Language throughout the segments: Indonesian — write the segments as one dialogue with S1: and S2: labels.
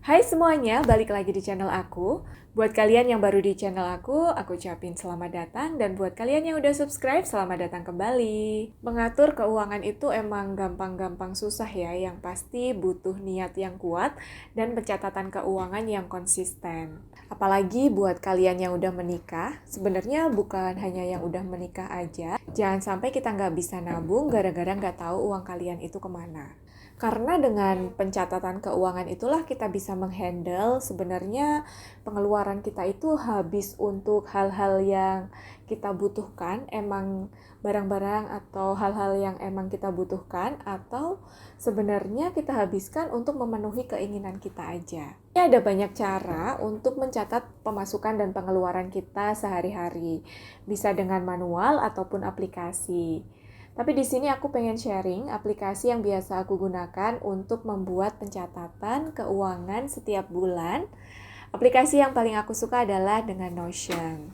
S1: Hai semuanya, balik lagi di channel aku. Buat kalian yang baru di channel aku ucapin selamat datang. Dan buat kalian yang udah subscribe, selamat datang kembali. Mengatur keuangan itu emang gampang-gampang susah ya. Yang pasti butuh niat yang kuat dan pencatatan keuangan yang konsisten. Apalagi buat kalian yang udah menikah, sebenarnya bukan hanya yang udah menikah aja. Jangan sampai kita nggak bisa nabung gara-gara nggak tahu uang kalian itu kemana. Karena dengan pencatatan keuangan itulah kita bisa menghandle sebenarnya pengeluaran kita itu habis untuk hal-hal yang kita butuhkan, emang barang-barang atau hal-hal yang emang kita butuhkan, atau sebenarnya kita habiskan untuk memenuhi keinginan kita aja. Ada banyak cara untuk mencatat pemasukan dan pengeluaran kita sehari-hari. Bisa dengan manual ataupun aplikasi. Tapi di sini aku pengen sharing aplikasi yang biasa aku gunakan untuk membuat pencatatan keuangan setiap bulan. Aplikasi yang paling aku suka adalah dengan Notion.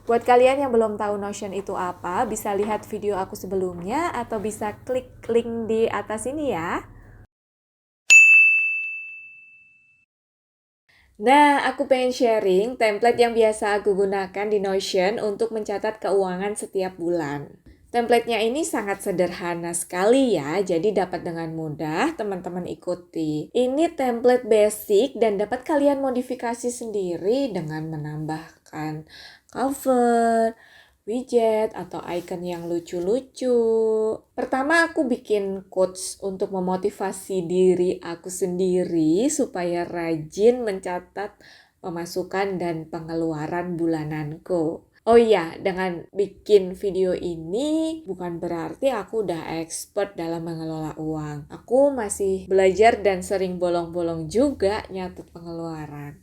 S1: Buat kalian yang belum tahu Notion itu apa, bisa lihat video aku sebelumnya atau bisa klik link di atas ini ya. Nah, aku pengen sharing template yang biasa aku gunakan di Notion untuk mencatat keuangan setiap bulan. Templatenya ini sangat sederhana sekali ya, jadi dapat dengan mudah teman-teman ikuti. Ini template basic dan dapat kalian modifikasi sendiri dengan menambahkan cover, widget, atau icon yang lucu-lucu. Pertama aku bikin quotes untuk memotivasi diri aku sendiri supaya rajin mencatat pemasukan dan pengeluaran bulananku. Oh iya, dengan bikin video ini bukan berarti aku udah expert dalam mengelola uang. Aku masih belajar dan sering bolong-bolong juga nyatet pengeluaran.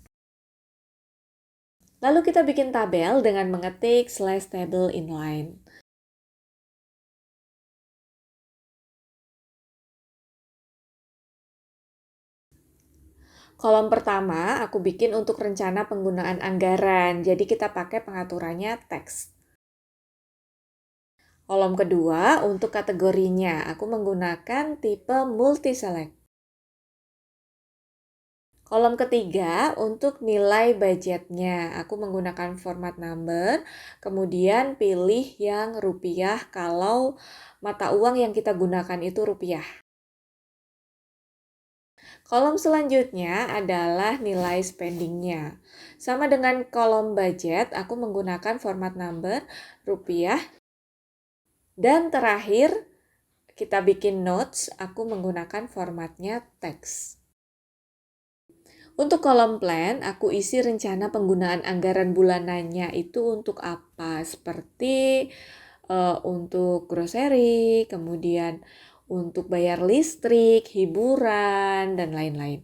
S1: Lalu kita bikin tabel dengan mengetik slash table inline. Kolom pertama aku bikin untuk rencana penggunaan anggaran. Jadi kita pakai pengaturannya teks. Kolom kedua untuk kategorinya, aku menggunakan tipe multi-select. Kolom ketiga untuk nilai budgetnya, aku menggunakan format number, kemudian pilih yang rupiah kalau mata uang yang kita gunakan itu rupiah. Kolom selanjutnya adalah nilai spendingnya. Sama dengan kolom budget, aku menggunakan format number, rupiah. Dan terakhir, kita bikin notes, aku menggunakan formatnya teks. Untuk kolom plan, aku isi rencana penggunaan anggaran bulanannya itu untuk apa? Seperti untuk grocery, kemudian untuk bayar listrik, hiburan, dan lain-lain.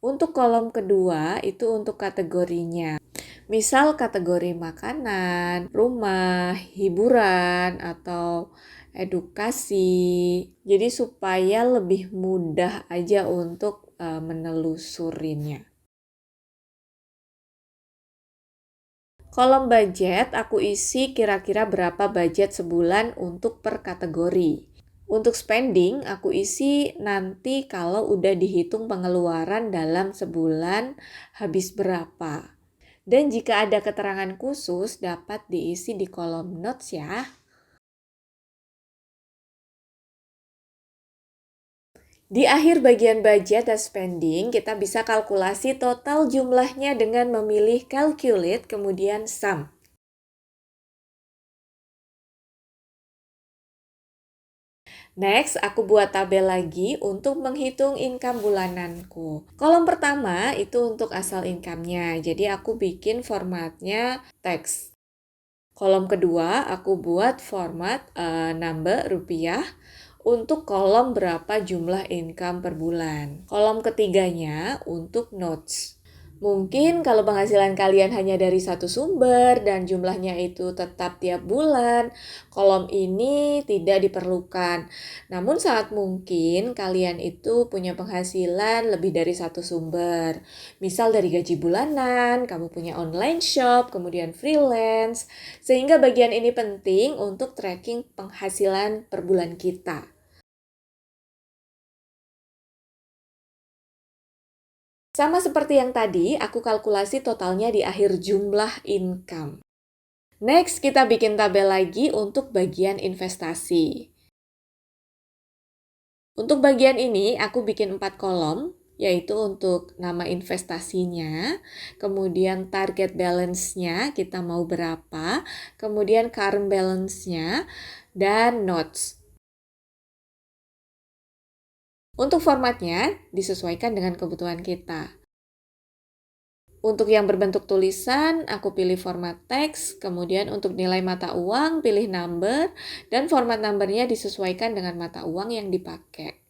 S1: Untuk kolom kedua itu untuk kategorinya. Misal kategori makanan, rumah, hiburan, atau edukasi. Jadi supaya lebih mudah aja untuk menelusurinya. Kolom budget aku isi kira-kira berapa budget sebulan untuk per kategori. Untuk spending, aku isi nanti kalau udah dihitung pengeluaran dalam sebulan habis berapa. Dan jika ada keterangan khusus, dapat diisi di kolom notes ya. Di akhir bagian budget dan spending, kita bisa kalkulasi total jumlahnya dengan memilih calculate, kemudian sum. Next, aku buat tabel lagi untuk menghitung income bulananku. Kolom pertama itu untuk asal income-nya, jadi aku bikin formatnya teks. Kolom kedua, aku buat format number rupiah untuk kolom berapa jumlah income per bulan. Kolom ketiganya untuk notes. Mungkin kalau penghasilan kalian hanya dari satu sumber dan jumlahnya itu tetap tiap bulan, kolom ini tidak diperlukan. Namun saat mungkin kalian itu punya penghasilan lebih dari satu sumber. Misal dari gaji bulanan, kamu punya online shop, kemudian freelance. Sehingga bagian ini penting untuk tracking penghasilan per bulan kita. Sama seperti yang tadi, aku kalkulasi totalnya di akhir jumlah income. Next, kita bikin tabel lagi untuk bagian investasi. Untuk bagian ini, aku bikin 4 kolom, yaitu untuk nama investasinya, kemudian target balance-nya, kita mau berapa, kemudian current balance-nya, dan notes. Untuk formatnya, disesuaikan dengan kebutuhan kita. Untuk yang berbentuk tulisan, aku pilih format teks, kemudian untuk nilai mata uang, pilih number, dan format numbernya disesuaikan dengan mata uang yang dipakai.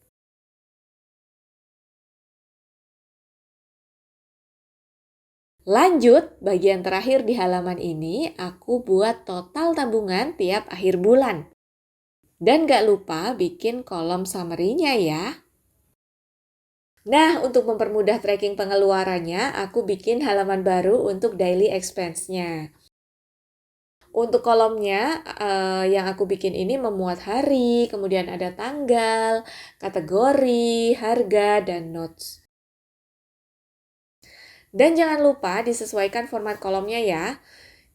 S1: Lanjut, bagian terakhir di halaman ini, aku buat total tabungan tiap akhir bulan. Dan gak lupa bikin kolom summary-nya ya. Nah, untuk mempermudah tracking pengeluarannya, aku bikin halaman baru untuk daily expense-nya. Untuk kolomnya, yang aku bikin ini memuat hari, kemudian ada tanggal, kategori, harga, dan notes. Dan jangan lupa disesuaikan format kolomnya ya.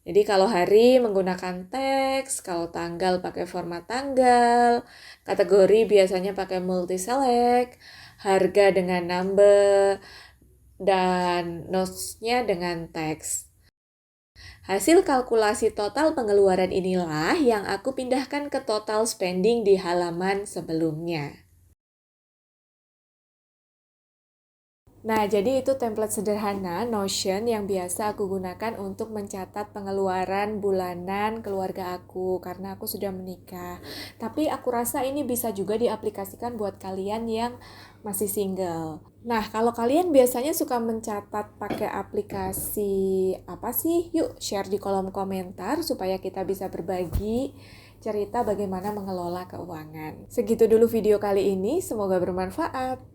S1: Jadi kalau hari menggunakan teks, kalau tanggal pakai format tanggal, kategori biasanya pakai multi-select, harga dengan number, dan notes-nya dengan teks. Hasil kalkulasi total pengeluaran inilah yang aku pindahkan ke total spending di halaman sebelumnya. Nah, jadi itu template sederhana Notion yang biasa aku gunakan untuk mencatat pengeluaran bulanan keluarga aku karena aku sudah menikah. Tapi aku rasa ini bisa juga diaplikasikan buat kalian yang masih single. Nah, kalau kalian biasanya suka mencatat pakai aplikasi apa sih? Yuk share di kolom komentar supaya kita bisa berbagi cerita bagaimana mengelola keuangan. Segitu dulu video kali ini, semoga bermanfaat.